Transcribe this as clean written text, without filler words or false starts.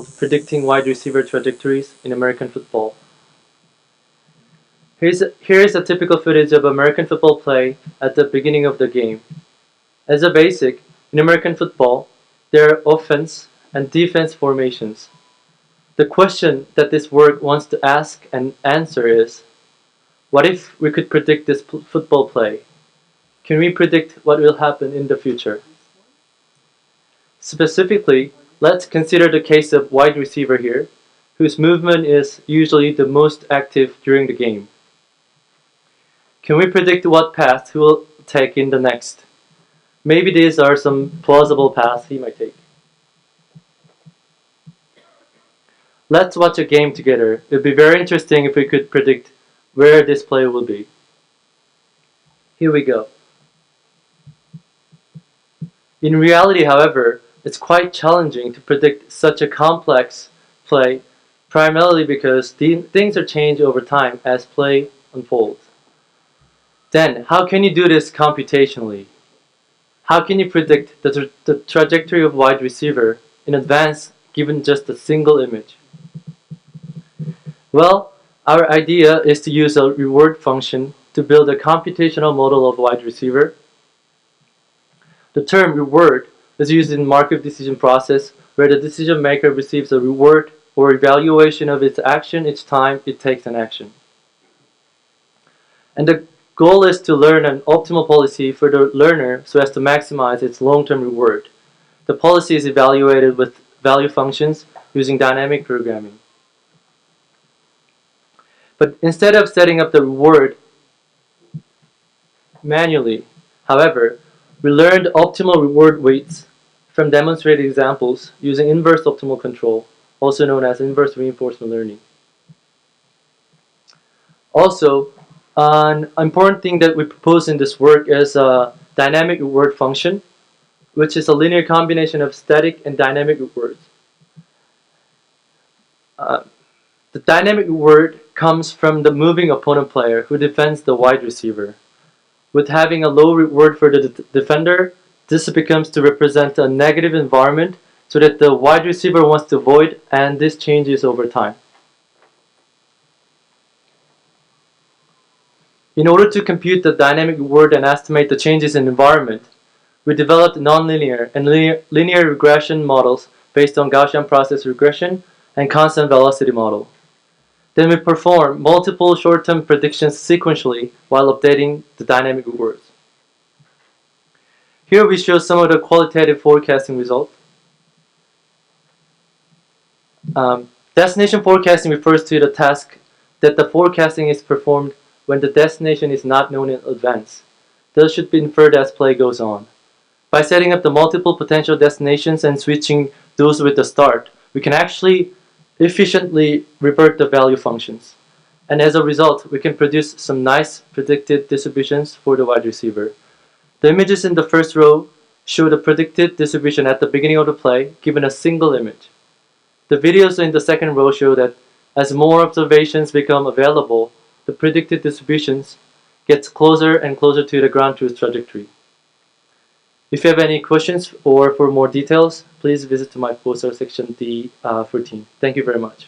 Predicting Wide Receiver Trajectories in American Football. Here is a typical footage of American football play at the beginning of the game. As a basic, in American football, there are offense and defense formations. The question that this work wants to ask and answer is, what if we could predict this football play? Can we predict what will happen in the future? Specifically, let's consider the case of wide receiver here, whose movement is usually the most active during the game. Can we predict what path he will take in the next? Maybe these are some plausible paths he might take. Let's watch a game together. It would be very interesting if we could predict where this play will be. Here we go. In reality, however, it's quite challenging to predict such a complex play, primarily because things are changed over time as play unfolds. Then, how can you do this computationally? How can you predict the trajectory of wide receiver in advance given just a single image? Well, our idea is to use a reward function to build a computational model of wide receiver. The term reward is used in Markov decision process where the decision maker receives a reward or evaluation of its action each time it takes an action. And the goal is to learn an optimal policy for the learner so as to maximize its long-term reward. The policy is evaluated with value functions using dynamic programming. But instead of setting up the reward manually, however, we learned optimal reward weights from demonstrated examples using inverse optimal control, also known as inverse reinforcement learning. Also, an important thing that we propose in this work is a dynamic reward function, which is a linear combination of static and dynamic rewards. The dynamic reward comes from the moving opponent player who defends the wide receiver. With having a low reward for the defender, this becomes to represent a negative environment so that the wide receiver wants to avoid, and this changes over time. In order to compute the dynamic reward and estimate the changes in environment, we developed nonlinear and linear regression models based on Gaussian process regression and constant velocity model. Then we perform multiple short-term predictions sequentially while updating the dynamic rewards. Here we show some of the qualitative forecasting results. Destination forecasting refers to the task that the forecasting is performed when the destination is not known in advance. Those should be inferred as play goes on. By setting up the multiple potential destinations and switching those with the start, we can actually efficiently revert the value functions. And as a result, we can produce some nice predicted distributions for the wide receiver. The images in the first row show the predicted distribution at the beginning of the play given a single image. The videos in the second row show that as more observations become available, the predicted distributions gets closer and closer to the ground truth trajectory. If you have any questions or for more details, please visit my poster section D14. Thank you very much.